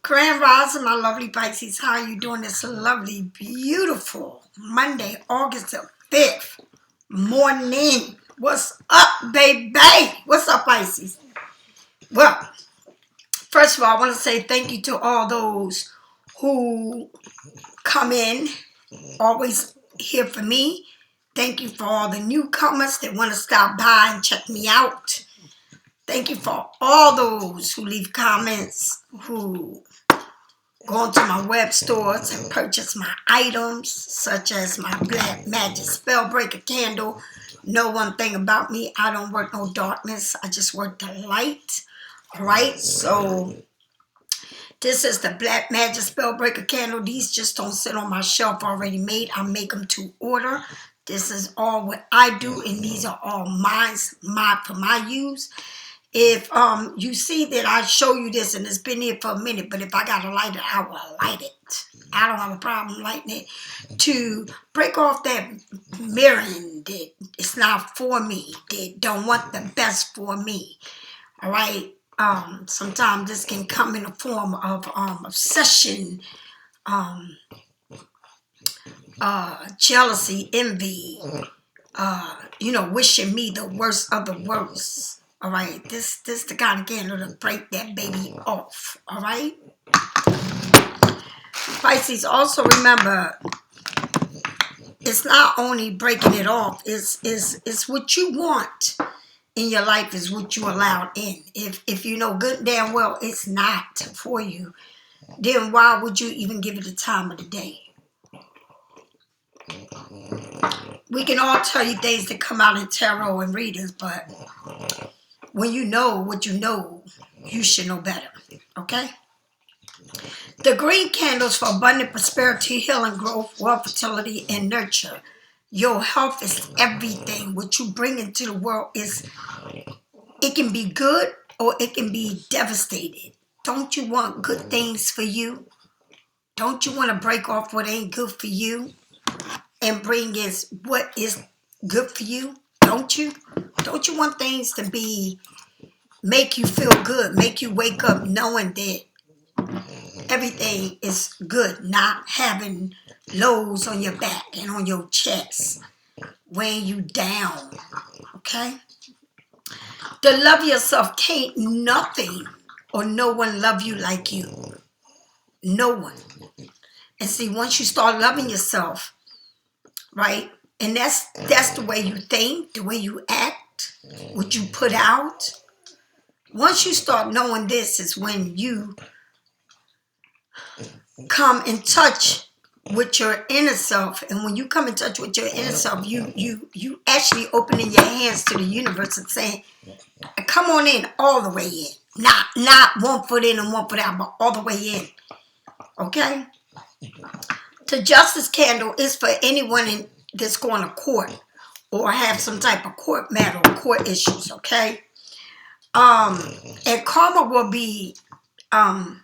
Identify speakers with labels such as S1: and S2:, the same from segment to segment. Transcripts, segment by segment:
S1: Grand Rising, my lovely Pisces. How are you doing this lovely, beautiful Monday, August the 5th morning? What's up, baby? What's up, Pisces? Well, first of all, I want to say thank you to all those who come in, always here for me. Thank you for all the newcomers that want to stop by and check me out. Thank you for all those who leave comments, who go into my web stores and purchase my items, such as my Black Magic Spellbreaker candle. Know one thing about me, I don't work no darkness. I just work the light. All right, so this is the Black Magic Spellbreaker candle. These just don't sit on my shelf already made. I make them to order. This is all what I do, and these are all mine for my use. If you see that I show you this and it's been here for a minute, but if I got to light it, I will light it. I don't have a problem lighting it to break off that mirroring that it's not for me, that don't want the best for me. All right. Sometimes this can come in the form of obsession, jealousy, envy, wishing me the worst of the worst. All right, this the kind of candle to break that baby off. All right, Pisces. Also remember, it's not only breaking it off. It's what you want in your life is what you allowed in. If you know good and damn well it's not for you, then why would you even give it the time of the day? We can all tell you things that come out in tarot and readings, but when you know what you know, you should know better, okay? The green candles for abundant prosperity, healing, growth, wealth, fertility, and nurture. Your health is everything. What you bring into the world it can be good or it can be devastated. Don't you want good things for you? Don't you want to break off what ain't good for you and bring is what is good for you? Don't you? Don't you want things to make you feel good, make you wake up knowing that everything is good, not having lows on your back and on your chest, weighing you down, okay? To love yourself, can't nothing or no one love you like you. No one. And see, once you start loving yourself, right, and that's the way you think, the way you act, what you put out. Once you start knowing this is when you come in touch with your inner self. And when you come in touch with your inner self, you actually opening your hands to the universe and saying, come on in all the way in. Not 1 foot in and 1 foot out, but all the way in. Okay? The justice candle is for anyone that's going to court or have some type of court matter or court issues, okay? And karma will be done.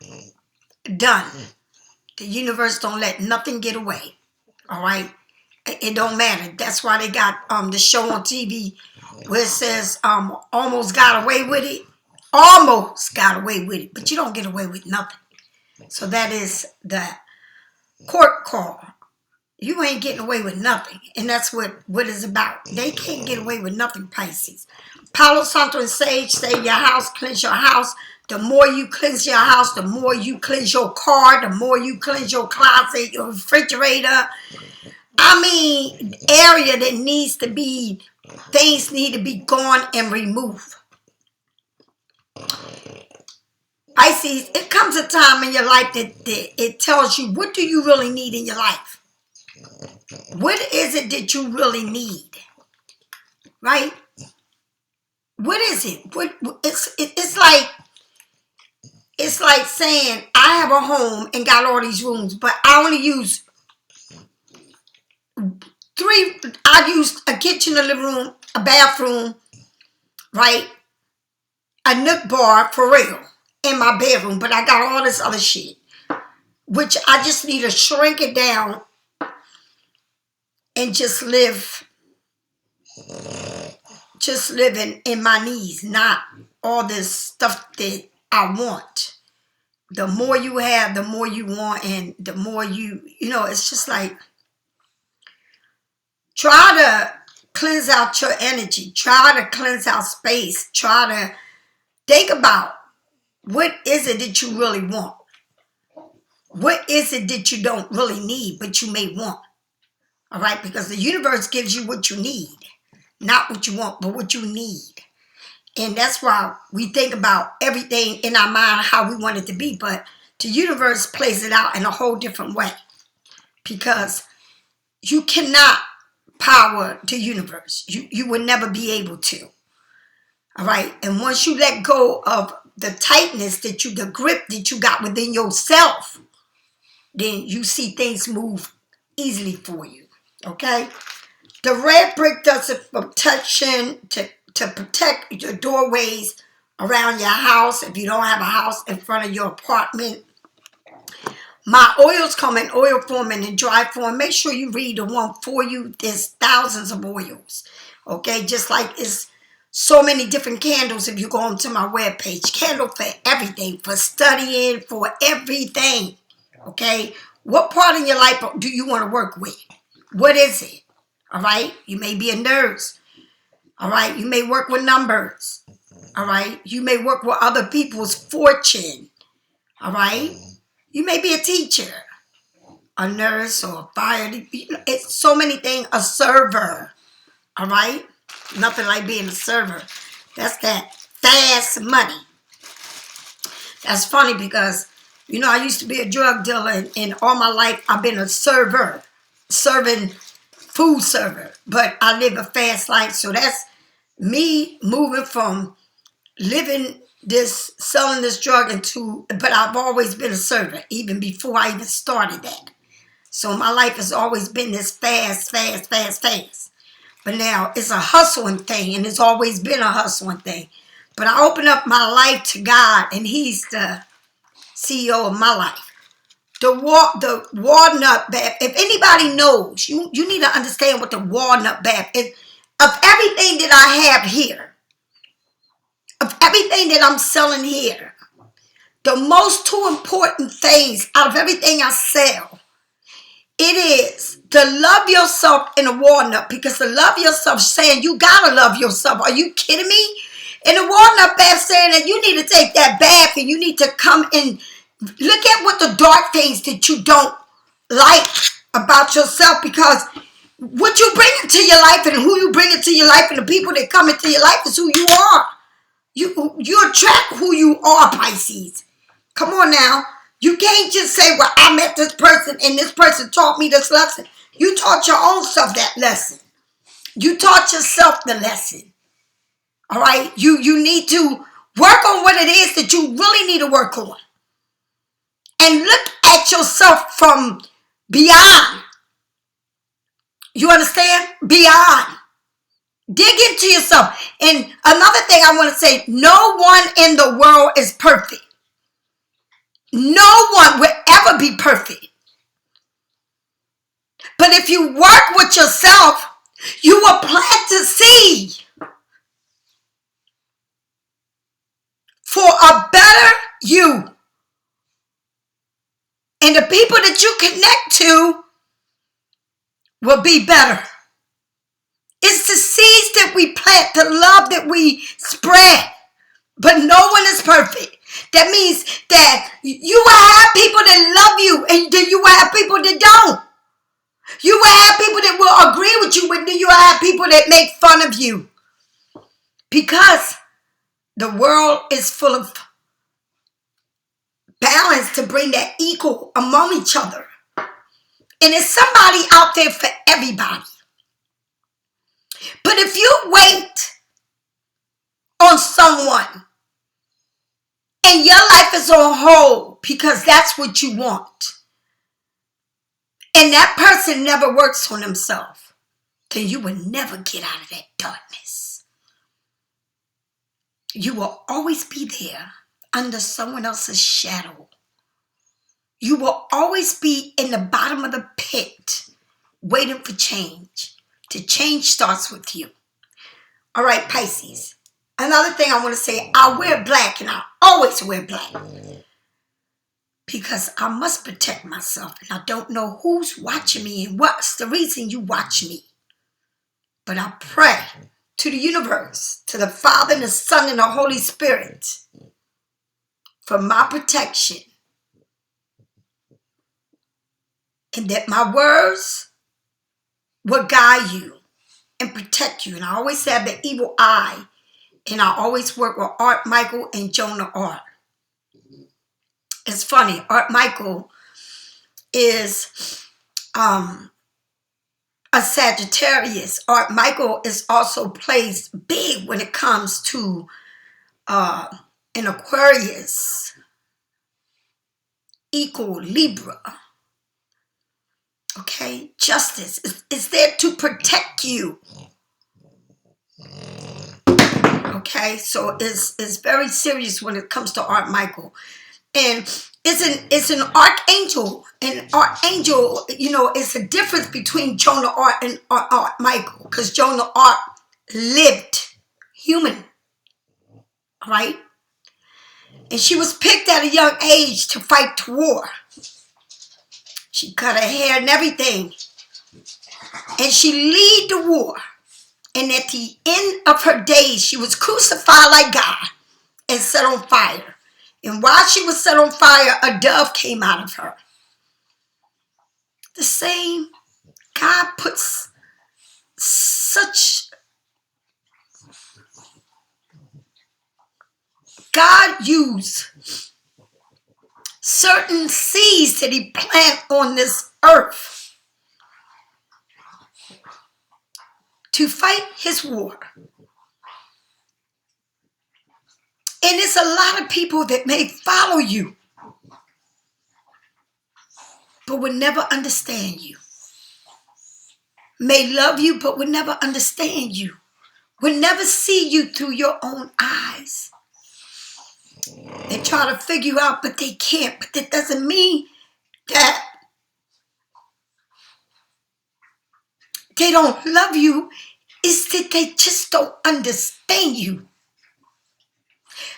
S1: The universe don't let nothing get away. All right? It don't matter. That's why they got the show on TV where it says almost got away with it. Almost got away with it. But you don't get away with nothing. So that is the court call. You ain't getting away with nothing. And that's what it's about. They can't get away with nothing, Pisces. Palo Santo and Sage, stay in your house, cleanse your house. The more you cleanse your house, the more you cleanse your car, the more you cleanse your closet, your refrigerator. I mean, area that needs to be, things need to be gone and removed. Pisces, it comes a time in your life that it tells you, what do you really need in your life? What is it that you really need? Right? What is it? It's like saying, I have a home and got all these rooms, but I only use I use a kitchen, a living room, a bathroom, right? A nook bar, for real, in my bedroom, but I got all this other shit, which I just need to shrink it down and just live in my needs, not all this stuff that I want. the more you have, the more you want, and the more it's just like, try to cleanse out your energy. Try to cleanse out space. Try to think about, what is it that you really want? What is it that you don't really need, but you may want? All right? Because the universe gives you what you need. Not what you want, but what you need. And that's why we think about everything in our mind, how we want it to be. But the universe plays it out in a whole different way. Because you cannot power the universe. You will never be able to. All right? And once you let go of the tightness the grip that you got within yourself, then you see things move easily for you. Okay? The red brick does it for protection, to protect your doorways around your house. If you don't have a house, in front of your apartment. My oils come in oil form and in dry form. Make sure you read the one for you. There's thousands of oils. Okay? Just like it's so many different candles if you go onto my webpage. Candle for everything. For studying. For everything. Okay? What part in your life do you want to work with? What is it? All right? You may be a nurse. All right? You may work with numbers. All right? You may work with other people's fortune. All right? You may be a teacher, a nurse, or a fire. It's so many things. A server. All right? Nothing like being a server. That's that fast money. That's funny because, I used to be a drug dealer, and all my life I've been a server, serving food server. But I live a fast life, so that's me moving from living this, selling this drug but I've always been a server, even before I even started that. So my life has always been this fast. But now it's a hustling thing, and it's always been a hustling thing. But I open up my life to God, and He's the CEO of my life. The walnut bath. If anybody knows, you need to understand what the walnut bath is. Of everything that I have here, of everything that I'm selling here, the most two important things out of everything I sell, it is to love yourself in a walnut. Because to love yourself saying you gotta love yourself. Are you kidding me? In a walnut bath saying that you need to take that bath and you need to come and look at what the dark things that you don't like about yourself. Because what you bring into your life and who you bring into your life and the people that come into your life is who you are. You attract who you are, Pisces. Come on now. You can't just say, well, I met this person and this person taught me this lesson. You taught your own self that lesson. You taught yourself the lesson. All right? You need to work on what it is that you really need to work on. And look at yourself from beyond. You understand? Beyond. Dig into yourself. And another thing I want to say, no one in the world is perfect. No one will ever be perfect. But if you work with yourself, you will plant the seed for a better you. And the people that you connect to will be better. It's the seeds that we plant, the love that we spread. But no one is perfect. That means that you will have people that love you, and then you will have people that don't. You will have people that will agree with you, and then you will have people that make fun of you. Because the world is full of balance to bring that equal among each other. And there's somebody out there for everybody. But if you wait on someone and your life is on hold because that's what you want, and that person never works on himself, then you will never get out of that darkness. You will always be there under someone else's shadow. You will always be in the bottom of the pit waiting for change. The change starts with you. All right, Pisces. Another thing I want to say, I wear black and I always wear black. because I must protect myself, and I don't know who's watching me and what's the reason you watch me. But I pray to the universe, to the Father and the Son and the Holy Spirit for my protection, and that my words will guide you and protect you. And I always have the evil eye, and I always work with Art Michael and Jonah Art. It's funny, Art Michael is a Sagittarius. Art Michael is also plays big when it comes to an Aquarius, equal Libra. Okay, justice is there to protect you. Okay, so it's very serious when it comes to Art Michael. And it's an archangel. And archangel, you know, it's a difference between Jonah Art and Art Michael. Because Jonah Art lived human. Right? And she was picked at a young age to fight the war. She cut her hair and everything. And she lead the war. And at the end of her days, she was crucified like God and set on fire. And while she was set on fire, a dove came out of her. The same, God puts God used certain seeds that he planted on this earth to fight his war. And it's a lot of people that may follow you, but will never understand you. May love you, but will never understand you. Will never see you through your own eyes. They try to figure you out, but they can't. But that doesn't mean that they don't love you. It's that they just don't understand you.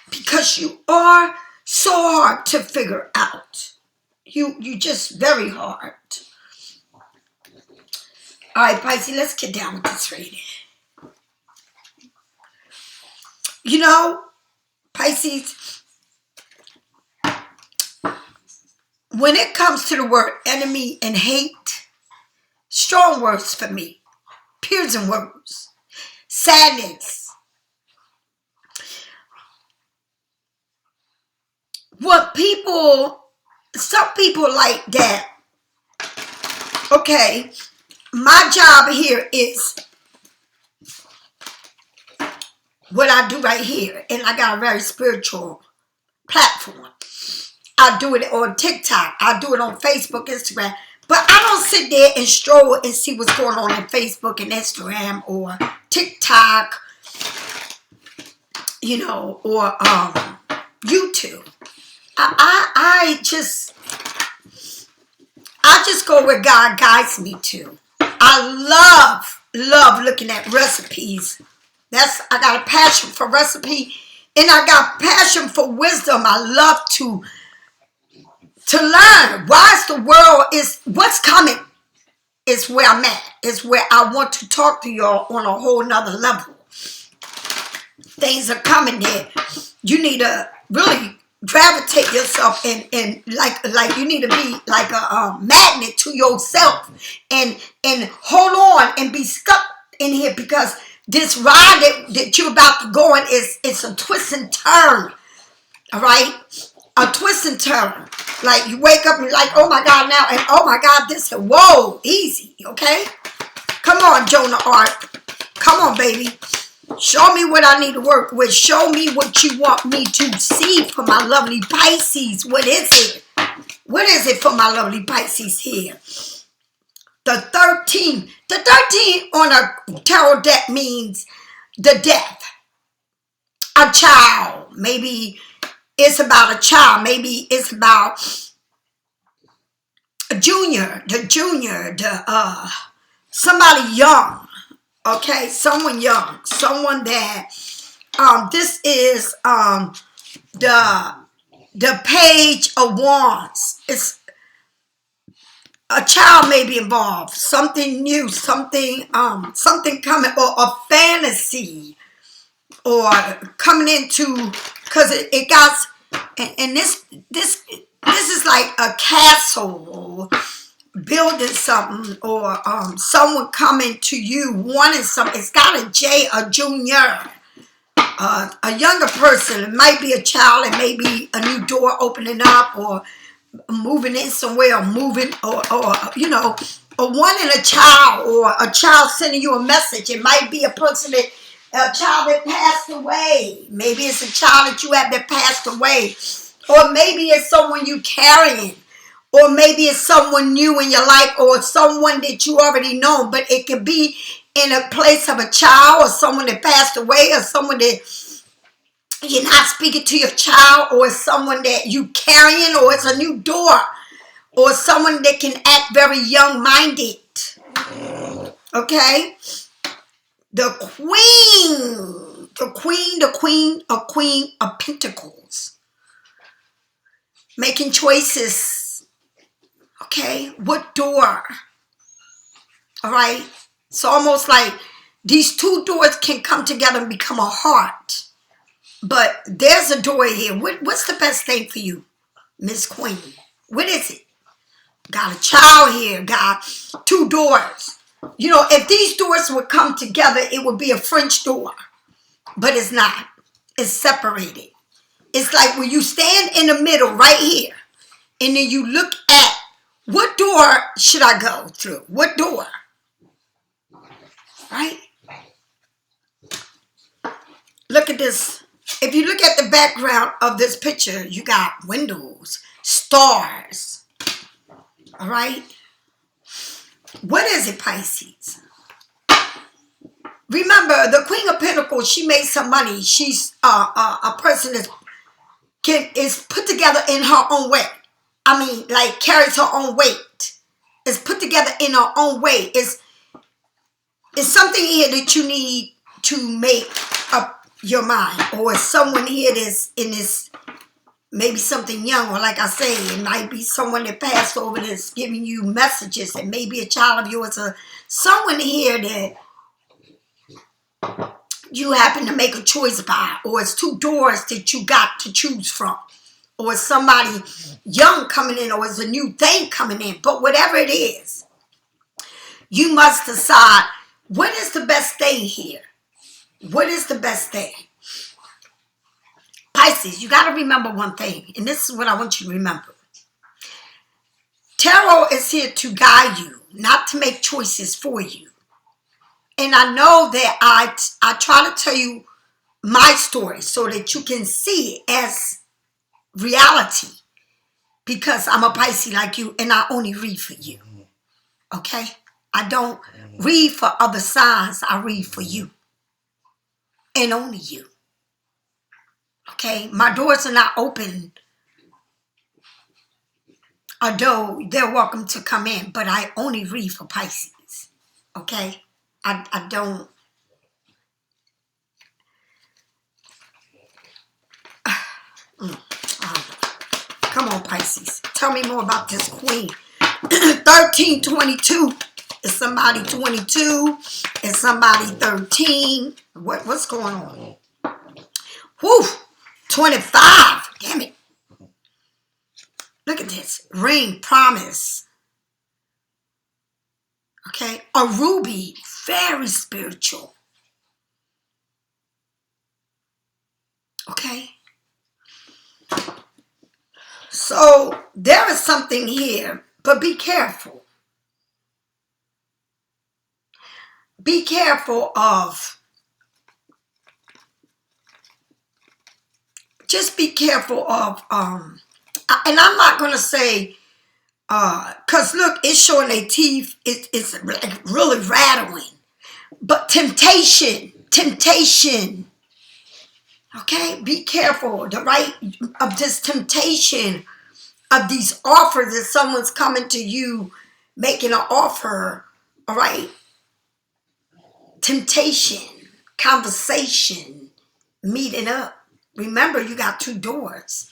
S1: Because you are so hard to figure out. You just very hard. All right, Pisces, let's get down with this reading. You know, Pisces, when it comes to the word enemy and hate, strong words for me. Piercing words. Sadness. Some people like that. Okay, my job here is what I do right here. And I got a very spiritual platform. I do it on TikTok. I do it on Facebook, Instagram. But I don't sit there and stroll and see what's going on Facebook and Instagram or TikTok, you know, or you.To. I just go where God guides me to. I love looking at recipes. I got a passion for recipe, and I got passion for wisdom. I love to learn. Why is the world is what's coming is where I'm at. It's where I want to talk to y'all on a whole nother level. Things are coming there. You need to really gravitate yourself and like you need to be like a magnet to yourself and hold on and be stuck in here, because this ride that you're about to go on it's a twist and turn. All right, a twist and turn. Like you wake up and you're like, oh my God, now, and oh my God, this, whoa, easy, okay? Come on, Jonah Art. Come on, baby. Show me what I need to work with. Show me what you want me to see for my lovely Pisces. What is it? What is it for my lovely Pisces here? The 13. The 13 on a tarot deck means the death. A child. Maybe it's about a child. Maybe it's about a junior. Somebody young. Okay, someone young, someone that, this is the the Page of Wands. It's a child may be involved, something new, something coming, or a fantasy, or coming into, because it got, and this is like a castle, or building something, or someone coming to you wanting something. It's got a J, a junior, a younger person. It might be a child, it may be a new door opening up, or moving in somewhere, or moving, or you know, or wanting a child, or a child sending you a message. It might be a person that, a child that passed away. Maybe it's a child that you have that passed away, or maybe it's someone you carrying, or maybe it's someone new in your life, or someone that you already know. But it could be in a place of a child, or someone that passed away, or someone that you're not speaking to your child, or it's someone that you carrying, or it's a new door, or someone that can act very young-minded. Okay? The queen of pentacles. Making choices. Okay? What door? All right? It's almost like these two doors can come together and become a heart. But there's a door here. What's the best thing for you, Miss Queen? What is it? Got a child here. Got two doors. You know, if these doors would come together, it would be a French door. But it's not. It's separated. It's like when you stand in the middle right here, and then you look at, what door should I go through? What door? Right? Look at this. If you look at the background of this picture, you got windows, stars. All right? What is it, Pisces? Remember, the Queen of Pentacles, she made some money. She's a person that is put together in her own way. I mean, like, carries her own weight. Is put together in her own way. It's something here that you need to make up your mind. Or someone here that's in this, maybe something young, or like I say, it might be someone that passed over that's giving you messages. It may be a child of yours, or someone here that you happen to make a choice by, or it's two doors that you got to choose from, or it's somebody young coming in, or it's a new thing coming in. But whatever it is, you must decide, what is the best thing here? What is the best thing? Pisces, you got to remember one thing, and this is what I want you to remember. Tarot is here to guide you, not to make choices for you. And I know that I try to tell you my story so that you can see it as reality, because I'm a Pisces like you, and I only read for you. Okay? I don't read for other signs. I read for you, and only you. Okay? My doors are not open, although they're welcome to come in, but I only read for Pisces. Okay? I don't. Come on, Pisces. Tell me more about this queen. 1322. Is somebody 22? Is somebody 13? What's going on? Whew. 25. Damn it. Look at this. Ring, promise. Okay. A ruby. Very spiritual. Okay. So there is something here, but be careful. Be careful of, just be careful of, and I'm not going to say, because look, it's showing their teeth, it's really rattling. But temptation. Okay, be careful, of this temptation, of these offers that someone's coming to you, making an offer, all right? Temptation, conversation, meeting up. Remember, you got two doors.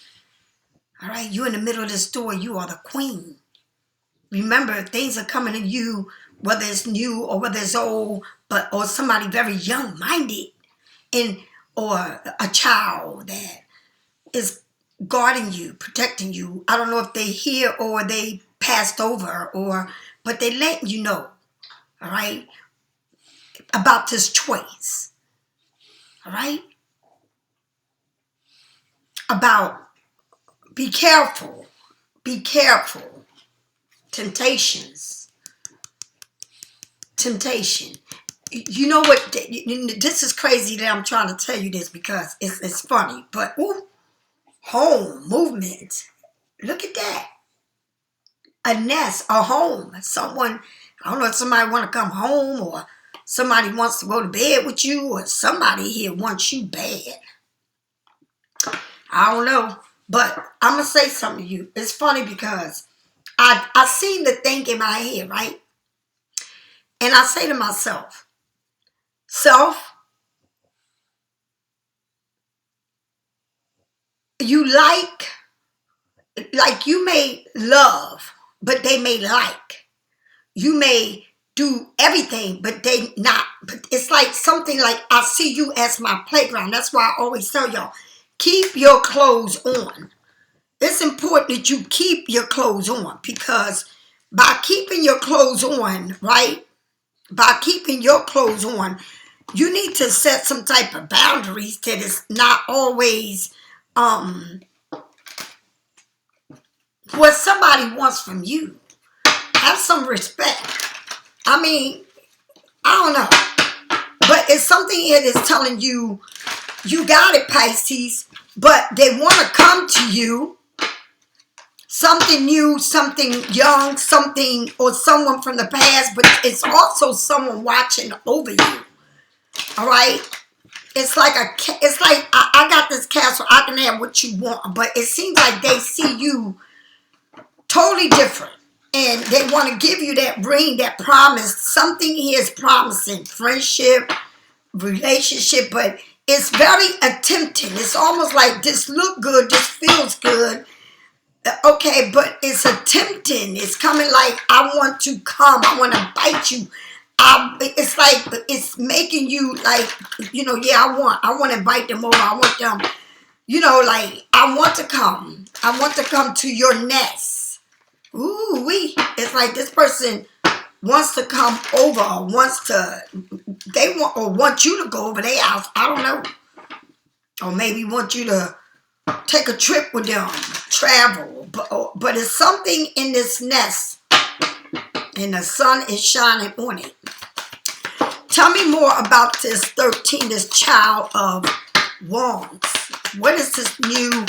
S1: All right, you in the middle of the story, you are the queen. Remember, things are coming to you, whether it's new or whether it's old, or somebody very young-minded, or a child that is guarding you, protecting you. I don't know if they here or they passed over, but they letting you know, all right, about this choice, all right, about be careful, temptation. You know what? This is crazy that I'm trying to tell you this because it's funny, but home movement. Look at that. A nest, a home. Someone, I don't know if somebody want to come home or somebody wants to go to bed with you or somebody here wants you bad. I don't know, but I'm going to say something to you. It's funny because I seen the thing in my head, right? And I say to myself, you like you may love, but they may like. You may do everything, but they not. But it's like something like, I see you as my playground. That's why I always tell y'all, keep your clothes on. It's important that you keep your clothes on, because by keeping your clothes on, right? By keeping your clothes on, you need to set some type of boundaries that is not always what somebody wants from you. Have some respect. I mean, I don't know. But it's something here that's telling you, you got it, Pisces, but they want to come to you. Something new, something young, something, or someone from the past, but it's also someone watching over you. All right? It's like I got this castle, I can have what you want, but it seems like they see you totally different. And they want to give you that ring, that promise. Something here is promising. Friendship, relationship, but it's very tempting. It's almost like this look good, this feels good. Okay, but it's tempting. It's coming like, I want to come. I want to bite you. It's like, it's making you like, yeah, I want to invite them over. I want them, like, I want to come. I want to come to your nest. Ooh, it's like this person wants to come over, want you to go over their house. I don't know. Or maybe want you to take a trip with them, travel. But it's something in this nest, and the sun is shining on it. Tell me more about this 13, this child of wands. What is this new,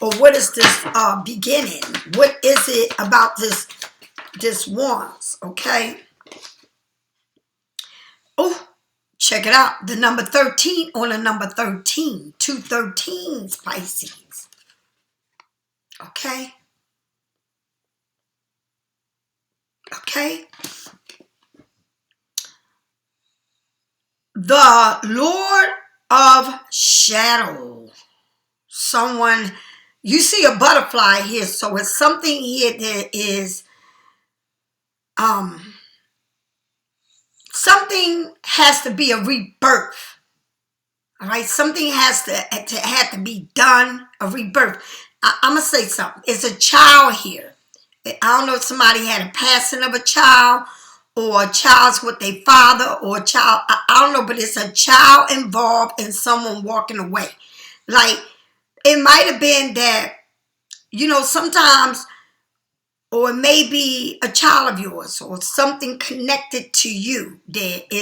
S1: or what is this beginning? What is it about this wands, okay? Oh, check it out. The number 13 on the number 13. 2 13s, Pisces. Okay? Okay? The Lord of Shadow. Someone, you see a butterfly here, so it's something here that is, something has to be a rebirth. All right, something has to be done, a rebirth. I'm gonna say something. It's a child here. I don't know if somebody had a passing of a child, or a child's with their father, or a child. I don't know, but it's a child involved in someone walking away. Like, it might have been that, sometimes, or maybe a child of yours, or something connected to you that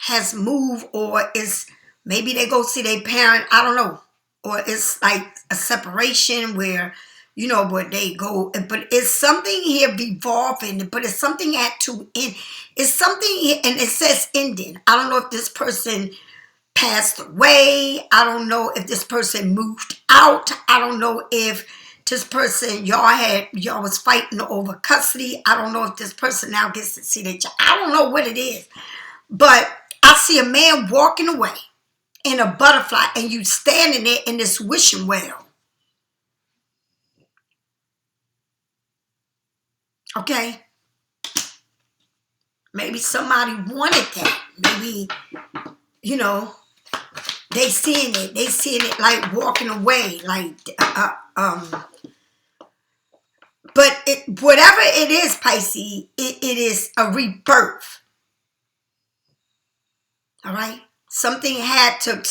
S1: has moved, or is, maybe they go see their parent, I don't know. Or it's like a separation where, where they go, but it's something here evolving, but it's something had to end. It's something here, and it says ending. I don't know if this person passed away. I don't know if this person moved out. I don't know if this person, y'all was fighting over custody. I don't know if this person now gets to see their child. I don't know what it is. But I see a man walking away in a butterfly, and you standing there in this wishing well. Okay? Maybe somebody wanted that. Maybe, you know, they seeing it like walking away, like, but whatever it is, Pisces, it is a rebirth. All right? Something had to,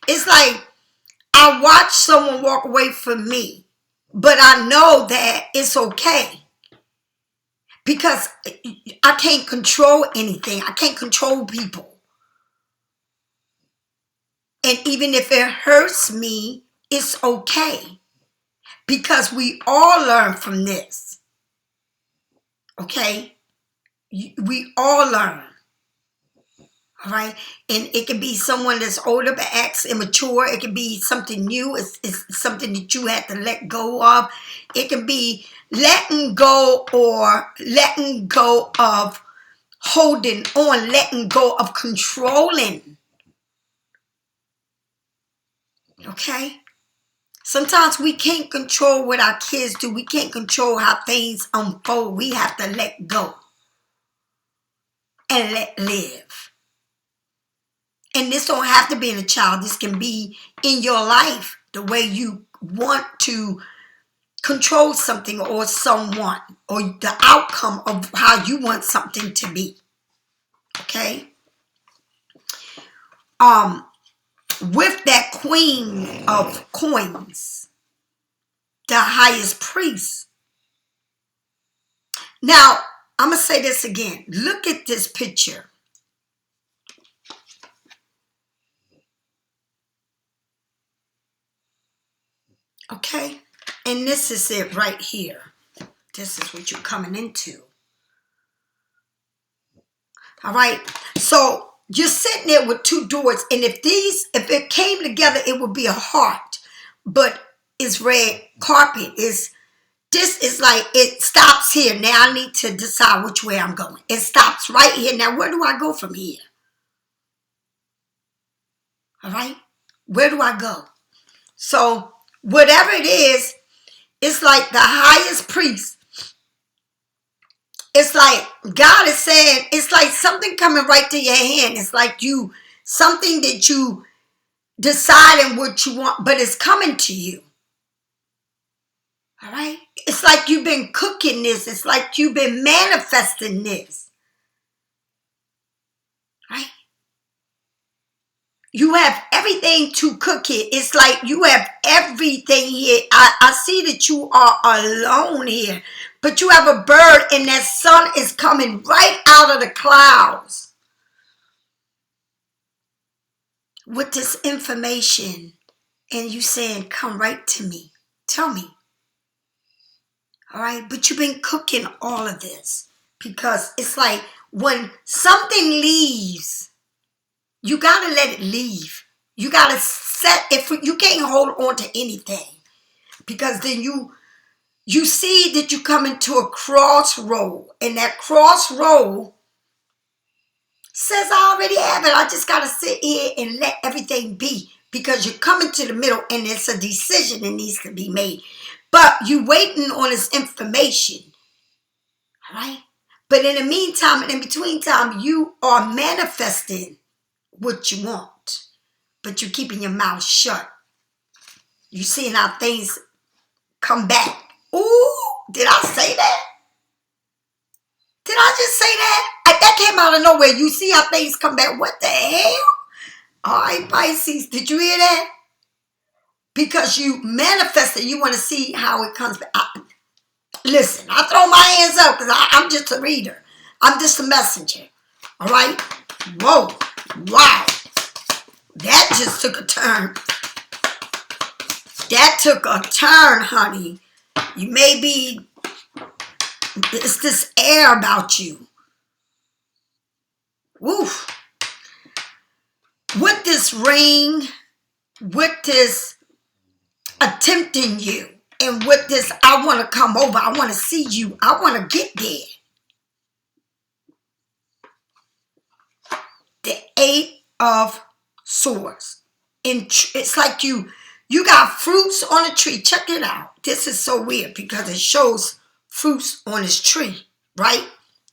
S1: it's like, I watched someone walk away from me, but I know that it's okay because I can't control anything. I can't control people. And even if it hurts me, it's okay because we all learn from this. Okay? We all learn. All right? And it can be someone that's older but acts immature. It can be something new. It's something that you had to let go of. It can be letting go or letting go of holding on, letting go of controlling. Okay? Sometimes we can't control what our kids do. We can't control how things unfold. We have to let go and let live. And this don't have to be in a child. This can be in your life, the way you want to control something or someone or the outcome of how you want something to be. Okay? With that queen of coins, the highest priest. Now, I'm going to say this again. Look at this picture. Okay? And this is it right here. This is what you're coming into. All right? So, you're sitting there with two doors. And if it came together, it would be a heart. But it's red carpet. This is like, it stops here. Now I need to decide which way I'm going. It stops right here. Now, where do I go from here? All right? Where do I go? So, whatever it is, it's like the highest priest. It's like God is saying, it's like something coming right to your hand. It's like something that you deciding what you want, but it's coming to you. All right? It's like you've been cooking this. It's like you've been manifesting this. Right? You have everything to cook it. It's like you have everything here. I see that you are alone here. But you have a bird and that sun is coming right out of the clouds with this information. And you saying, come right to me. Tell me. All right? But you've been cooking all of this. Because it's like when something leaves, you got to let it leave. You got to set it. You can't hold on to anything. Because then you see that you come into a crossroad. And that crossroad says, I already have it. I just got to sit here and let everything be. Because you're coming to the middle and it's a decision that needs to be made. But you waiting on this information. All right? But in the meantime and in between time, you are manifesting what you want. But you're keeping your mouth shut. You seeing how things come back. Ooh, did I say that? Did I just say that? That came out of nowhere. You see how things come back. What the hell? All right, Pisces, did you hear that? Because you manifested. You want to see how it comes back. Listen, I throw my hands up because I'm just a reader. I'm just a messenger. All right? Whoa. Wow. That just took a turn. That took a turn, honey. You may be, it's this air about you. Woof. With this ring, with this attempting you, and with this, I want to come over, I want to see you, I want to get there. The 8 of Swords. And it's like you got fruits on a tree. Check it out. This is so weird because it shows fruits on his tree, right?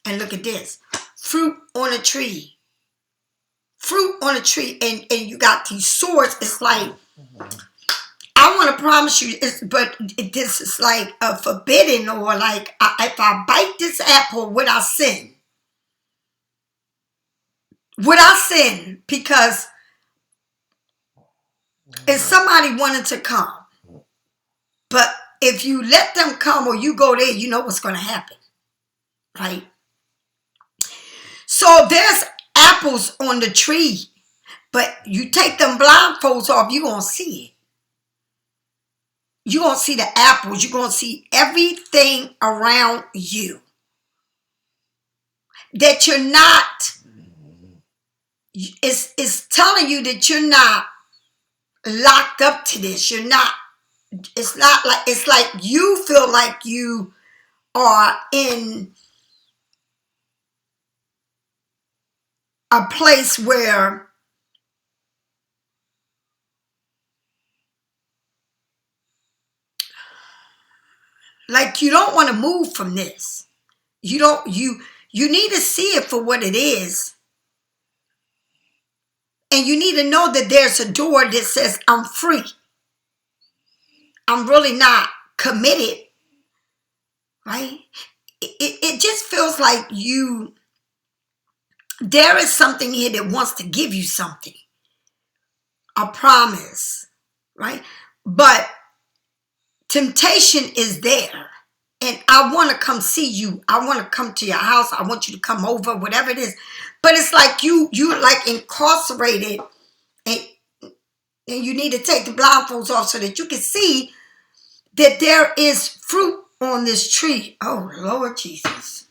S1: And look at this. Fruit on a tree. Fruit on a tree. And you got these swords. It's like, I want to promise you, this is like a forbidden, or like, if I bite this apple, would I sin? Would I sin? Because if somebody wanted to come, but if you let them come or you go there, you know what's going to happen, right? So there's apples on the tree, but you take them blindfolds off, you're going to see it. You're going to see the apples. You're going to see everything around you that you're not. It's telling you that you're not locked up to this. You're not. It's not like, it's like you feel like you are in a place where like you don't want to move from this. You don't, you need to see it for what it is. And you need to know that there's a door that says, I'm free. I'm really not committed, right? It just feels like there is something here that wants to give you something. A promise, right? But temptation is there. And I want to come see you. I want to come to your house. I want you to come over, whatever it is. But it's like you're like incarcerated, and you need to take the blindfolds off so that you can see that there is fruit on this tree. Oh, Lord Jesus.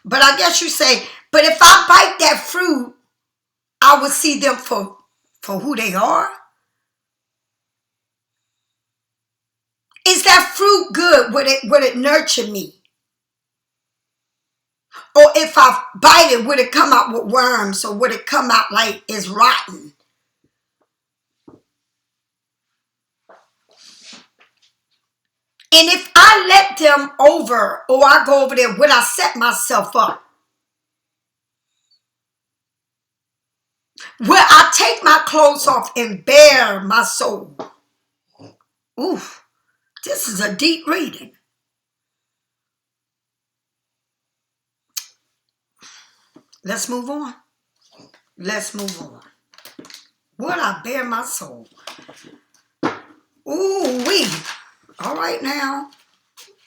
S1: But I guess you say, but if I bite that fruit, I would see them for who they are. Is that fruit good? Would it nurture me? Or if I bite it, would it come out with worms? Or would it come out like it's rotten? And if I let them over, or I go over there, would I set myself up? Will I take my clothes off and bare my soul? Oof, this is a deep reading. Let's move on. Let's move on. Would I bare my soul? Ooh wee. All right now.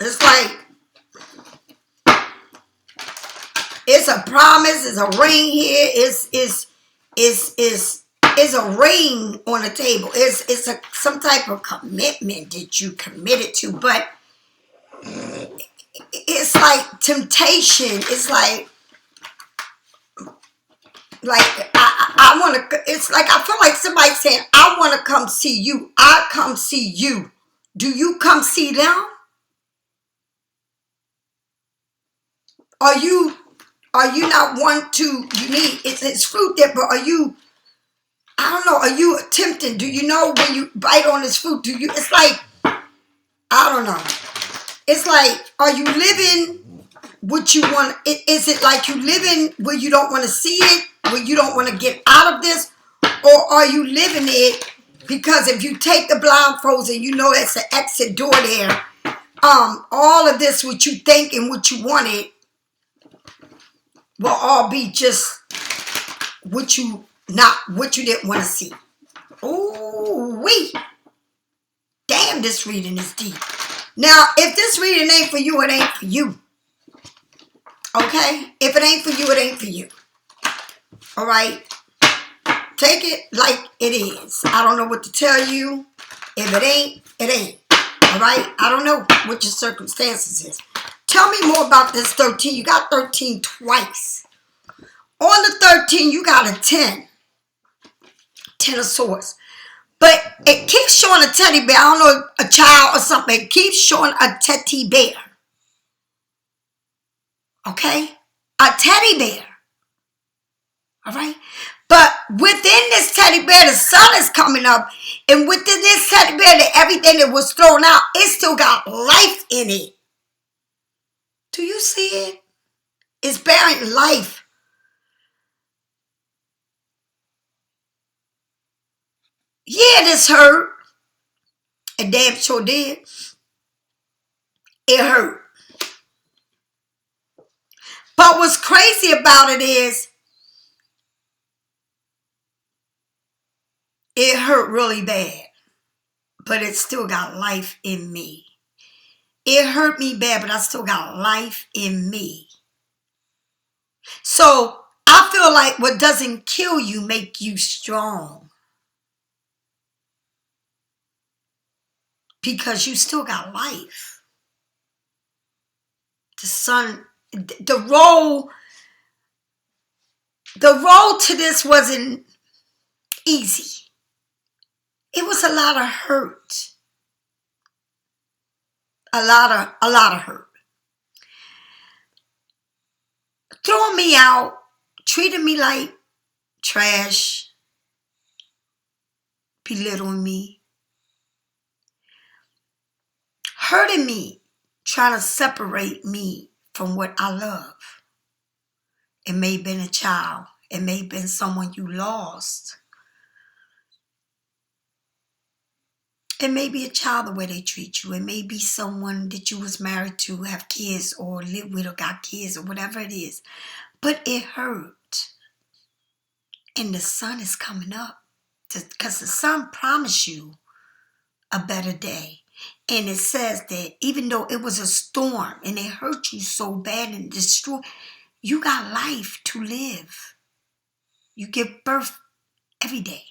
S1: It's like, it's a promise. It's a ring here. It's a ring on the table. It's some type of commitment that you committed to. But it's like temptation. It's like I want to. It's like I feel like somebody saying, "I want to come see you. I come see you." Do you come see them? Are you not want to? You need it's fruit there, but are you? I don't know. Are you tempted? Do you know when you bite on this fruit? Do you? It's like, I don't know. It's like, are you living what you want? Is it like you living where you don't want to see it, where you don't want to get out of this, or are you living it because if you take the blindfolds and you know that's an exit door there, all of this what you think and what you wanted will all be just what you didn't want to see. Ooh wee. Damn, this reading is deep. Now, if this reading ain't for you, it ain't for you. Okay? If it ain't for you, it ain't for you. All right? Take it like it is. I don't know what to tell you. If it ain't, it ain't. All right? I don't know what your circumstances is. Tell me more about this 13. You got 13 twice. On the 13, you got a 10. 10 of swords. But it keeps showing a teddy bear. I don't know, a child or something. It keeps showing a teddy bear. Okay? A teddy bear. All right? But within this teddy bear, the sun is coming up. And within this teddy bear, everything that was thrown out, it still got life in it. Do you see it? It's bearing life. Yeah, this hurt. And damn sure did. It hurt. But what's crazy about it is it hurt really bad. But it still got life in me. It hurt me bad, but I still got life in me. So I feel like what doesn't kill you make you strong. Because you still got life. The sun, the road to this wasn't easy. It was a lot of hurt. A lot of hurt. Throwing me out, treating me like trash, belittling me, hurting me, trying to separate me from what I love. It may have been a child. It may have been someone you lost. It may be a child the way they treat you. It may be someone that you was married to, have kids, or live with, or got kids, or whatever it is. But it hurt. And the sun is coming up. Because the sun promised you a better day. And it says that even though it was a storm and it hurt you so bad and destroyed, you got life to live. You give birth every day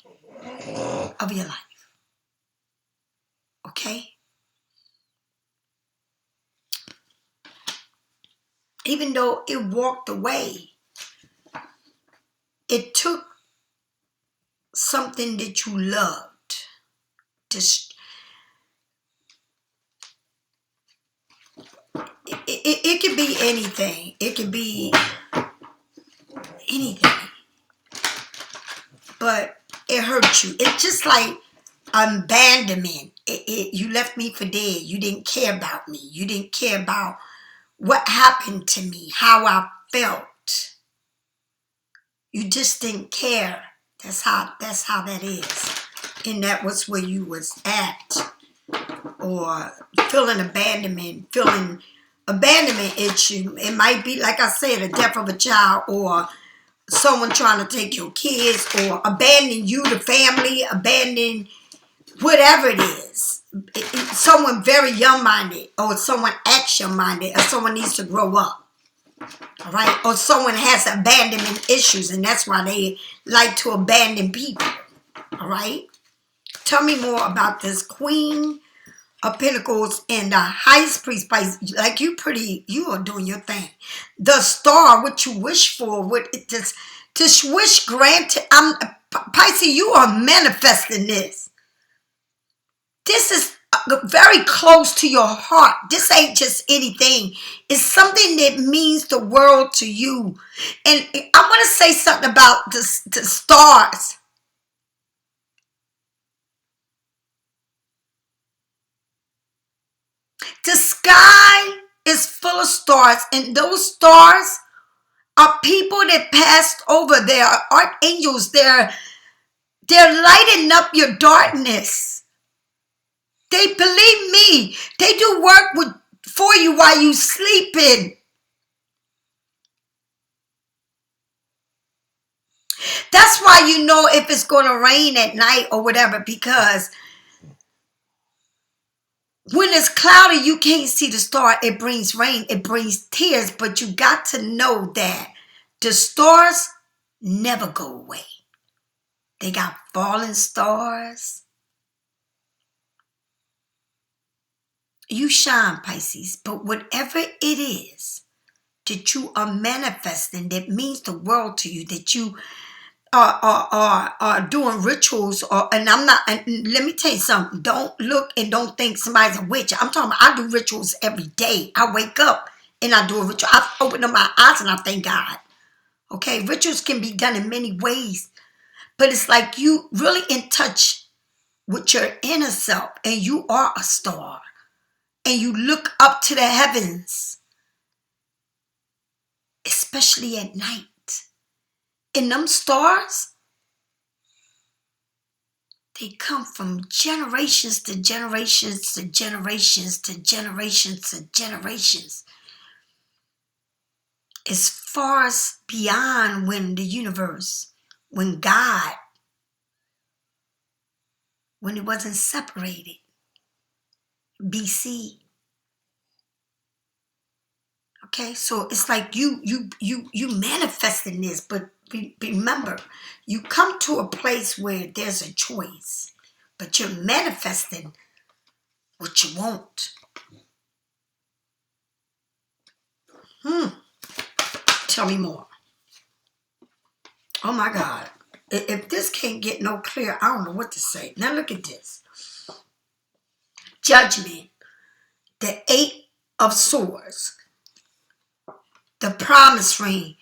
S1: of your life. Okay? Even though it walked away, it took something that you loved. It could be anything. It could be anything. But it hurt you. It's just like abandonment. You left me for dead. You didn't care about me. You didn't care about what happened to me, how I felt. You just didn't care. That's how that is. And that was where you was at. Or feeling abandonment issue. It might be, like I said, the death of a child, or someone trying to take your kids, or abandon you, the family, abandon whatever it is. Someone very young-minded, or someone action-minded, or someone needs to grow up. All right? Or someone has abandonment issues, and that's why they like to abandon people. All right? Tell me more about this Queen of Pentacles and the highest priest, Pisces. Like you are doing your thing. The star, what you wish for, what this wish granted. Pisces, you are manifesting this. This is very close to your heart. This ain't just anything. It's something that means the world to you. And I want to say something about the stars. The sky is full of stars, and those stars are people that passed over. They are archangels. They're lighting up your darkness. They, believe me, they do work for you while you sleeping. That's why you know if it's going to rain at night or whatever, because when it's cloudy, you can't see the star. It brings rain. It brings tears. But you got to know that the stars never go away. They got fallen stars. You shine, Pisces. But whatever it is that you are manifesting that means the world to you, that you are doing rituals, and I'm not, and let me tell you something, don't look and don't think somebody's a witch. I'm talking about, I do rituals every day. I wake up and I do a ritual. I open up my eyes and I thank God. Okay, rituals can be done in many ways, but it's like you really in touch with your inner self, and you are a star, and you look up to the heavens, especially at night. And them stars, they come from generations to generations to generations to generations to generations. As far as beyond when the universe, when God, when it wasn't separated, BC. Okay, so it's like you manifesting this, but remember, you come to a place where there's a choice, but you're manifesting what you want. Tell me more. Oh my God. If this can't get no clear, I don't know what to say. Now look at this. Judgment, the 8 of Swords, the promise ring,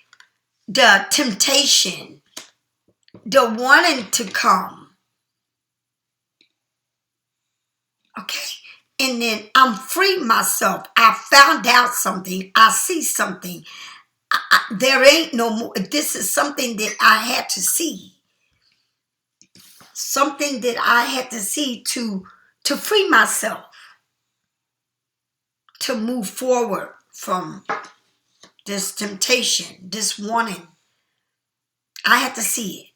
S1: the temptation, the wanting to come. Okay? And then I'm free myself. I found out something. I see something. There ain't no more. This is something that I had to see. Something that I had to see to free myself. To move forward from this temptation, this wanting. I had to see it.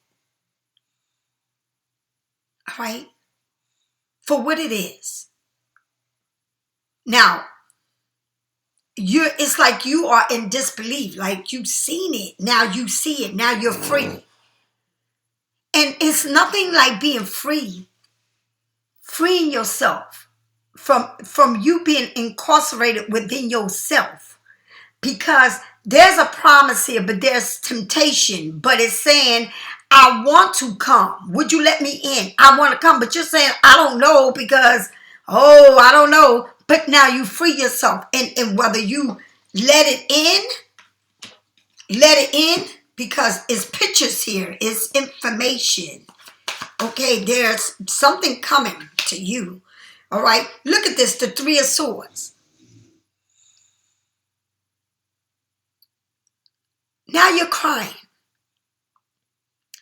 S1: All right? For what it is. Now, it's like you are in disbelief. Like you've seen it. Now you see it. Now you're free. And it's nothing like being free. Freeing yourself from you being incarcerated within yourself. Because there's a promise here, but there's temptation. But it's saying, I want to come. Would you let me in? I want to come. But you're saying, I don't know because, I don't know. But now you free yourself. And whether you let it in, because it's pictures here. It's information. Okay, there's something coming to you. All right, look at this, the 3 of Swords. Now you're crying.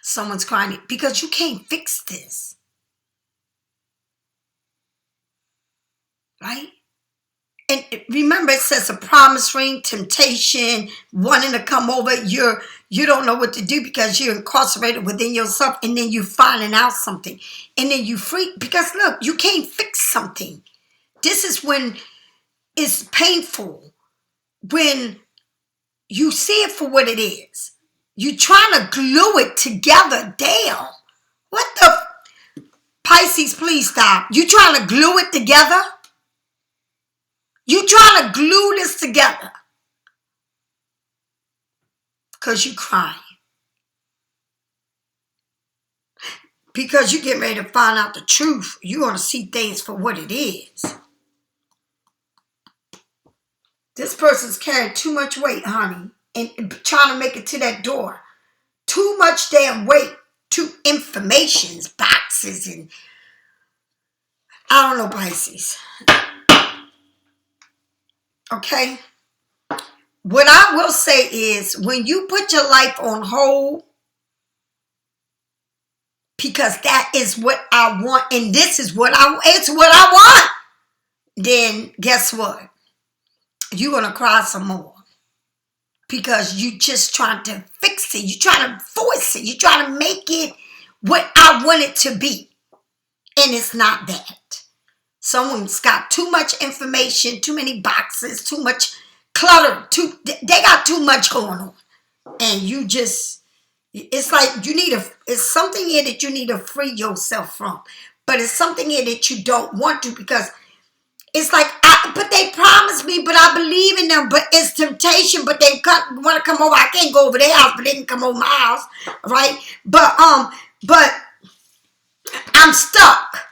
S1: Someone's crying because you can't fix this. Right? And remember, it says a promise ring, temptation, wanting to come over. You don't know what to do because you're incarcerated within yourself, and then you finding out something. And then you free, because look, you can't fix something. This is when it's painful. When you see it for what it is. You trying to glue it together. Damn. What the? Pisces, please stop. You trying to glue it together? You trying to glue this together? Because you crying. Because you getting ready to find out the truth. You want to see things for what it is. This person's carrying too much weight, honey. And trying to make it to that door. Too much damn weight. Too informations, boxes, and I don't know, Pisces. Okay? What I will say is, when you put your life on hold, because that is what I want, and this is what it's what I want, then guess what? You're going to cry some more. Because you just trying to fix it. You're trying to force it. You're trying to make it what I want it to be. And it's not that. Someone's got too much information, too many boxes, too much clutter. They got too much going on. And you just, it's like it's something here that you need to free yourself from. But it's something here that you don't want to, because it's like, but they promised me, but I believe in them. But it's temptation, but they want to come over. I can't go over their house, but they can come over my house, right? But I'm stuck.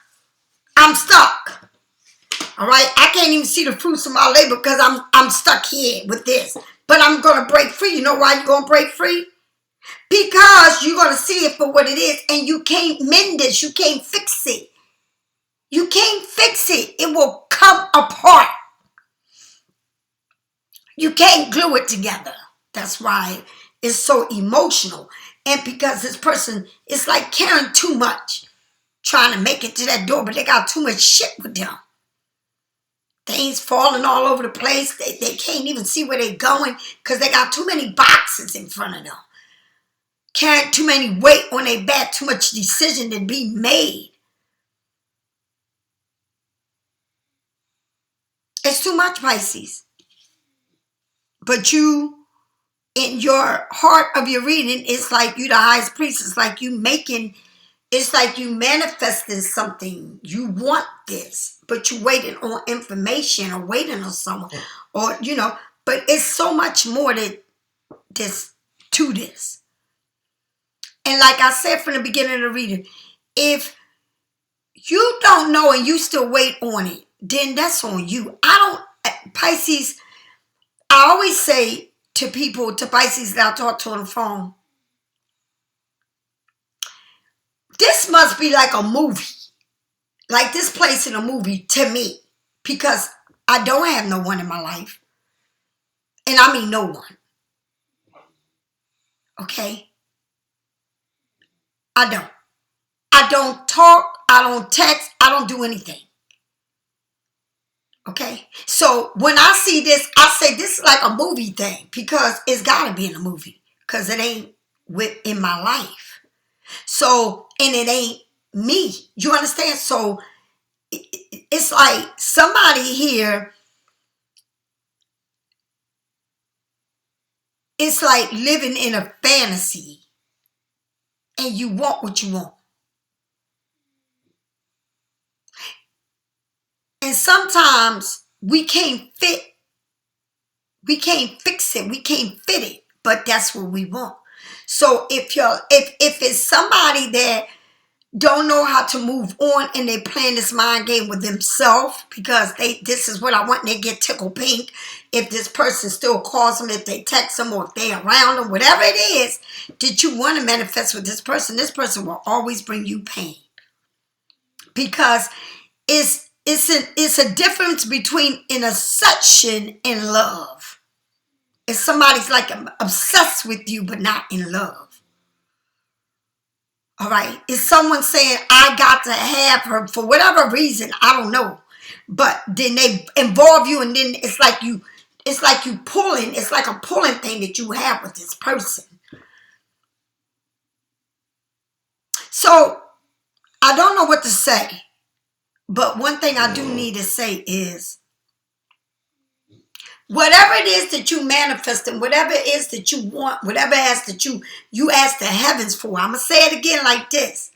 S1: All right? I can't even see the fruits of my labor because I'm stuck here with this. But I'm going to break free. You know why you're going to break free? Because you're going to see it for what it is, and you can't mend this. You can't fix it. You can't fix it. It will come apart. You can't glue it together. That's why it's so emotional. And because this person is like carrying too much, trying to make it to that door, but they got too much shit with them. Things falling all over the place. They can't even see where they're going because they got too many boxes in front of them. Carrying too many weight on their back, too much decision to be made. It's too much, Pisces. But you, in your heart of your reading, it's like you the highest priest. It's like you making, it's like you manifesting something. You want this, but you waiting on information or waiting on someone. Or, you know, but it's so much more to this. And like I said from the beginning of the reading, if you don't know and you still wait on it, then that's on you. Pisces, I always say to people, to Pisces that I talk to on the phone, this must be like a movie. Like this place in a movie to me. Because I don't have no one in my life. And I mean no one. Okay? I don't. I don't talk. I don't text. I don't do anything. Okay? So when I see this, I say this is like a movie thing. Because it's got to be in a movie. Because it ain't in my life. So, and it ain't me. You understand? So, it's like somebody here, it's like living in a fantasy. And you want what you want. And sometimes we can't fix it. We can't fit it. But that's what we want. So if it's somebody that don't know how to move on and they playing this mind game with themselves because this is what I want and they get tickled pink. If this person still calls them, if they text them or if they around them, whatever it is that you want to manifest with this person will always bring you pain. Because it's a difference between an obsession and love. If somebody's like obsessed with you but not in love. All right. Is someone saying, I got to have her for whatever reason? I don't know. But then they involve you and then it's like you pulling. It's like a pulling thing that you have with this person. So I don't know what to say. But one thing I do need to say is whatever it is that you manifest and whatever it is that you want, whatever it is that you ask the heavens for. I'm going to say it again like this.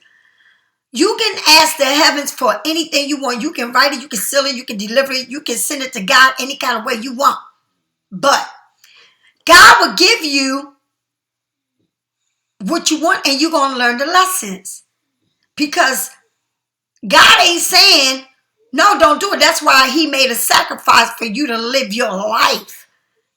S1: You can ask the heavens for anything you want. You can write it, you can seal it, you can deliver it, you can send it to God any kind of way you want. But God will give you what you want and you're going to learn the lessons. Because God ain't saying, no, don't do it. That's why he made a sacrifice for you to live your life.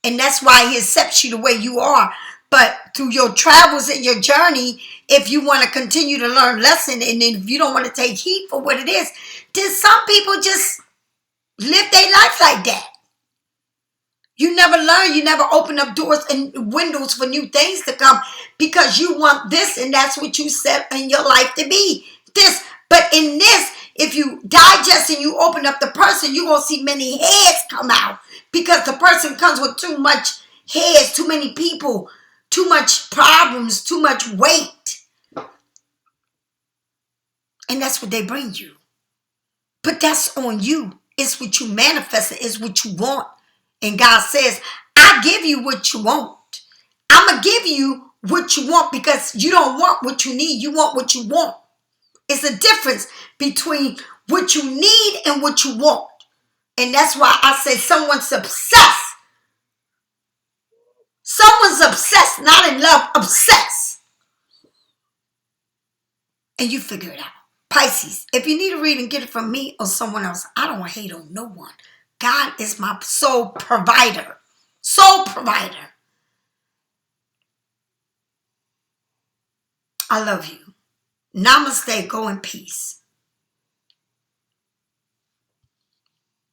S1: And that's why he accepts you the way you are. But through your travels and your journey, if you want to continue to learn lesson and if you don't want to take heed for what it is, then some people just live their life like that. You never learn. You never open up doors and windows for new things to come because you want this and that's what you set in your life to be. This. But in this, if you digest and you open up the person, you're going to see many heads come out because the person comes with too much heads, too many people, too much problems, too much weight. And that's what they bring you. But that's on you. It's what you manifest. It's what you want. And God says, I give you what you want. I'm going to give you what you want because you don't want what you need. You want what you want. It's a difference between what you need and what you want. And that's why I say someone's obsessed. Someone's obsessed, not in love, obsessed. And you figure it out. Pisces, if you need a reading, get it from me or someone else. I don't hate on no one. God is my sole provider. Sole provider. I love you. Namaste. Go in peace.